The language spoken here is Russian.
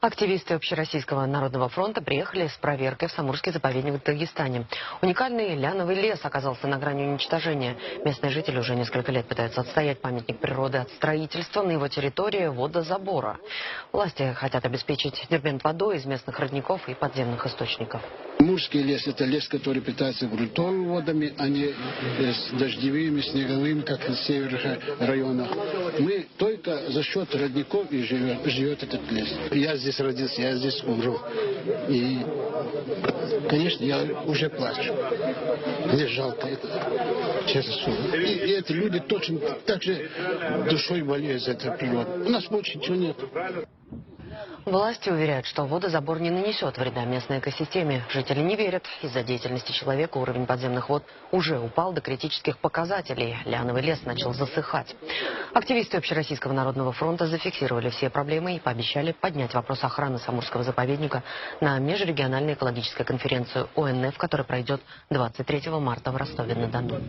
Активисты Общероссийского народного фронта приехали с проверкой в Самурский заповедник в Дагестане. Уникальный ляновый лес оказался на грани уничтожения. Местные жители уже несколько лет пытаются отстоять памятник природы от строительства на его территории водозабора. Власти хотят обеспечить дербент водой из местных родников и подземных источников. Амурский лес – это лес, который питается грунтовыми водами, а не с дождевыми, снеговыми, как в северных районах. Мы только за счет родников и живет этот лес. Я здесь родился, я здесь умру. И, конечно, я уже плачу. Мне жалко это, честно слово. И эти люди точно так же душой болеют за эту природу. У нас больше ничего нет. Власти уверяют, что водозабор не нанесет вреда местной экосистеме. Жители не верят. Из-за деятельности человека уровень подземных вод уже упал до критических показателей. Ляновый лес начал засыхать. Активисты Общероссийского народного фронта зафиксировали все проблемы и пообещали поднять вопрос охраны Самурского заповедника на межрегиональной экологической конференцию ОНФ, которая пройдет 23 марта в Ростове-на-Дону.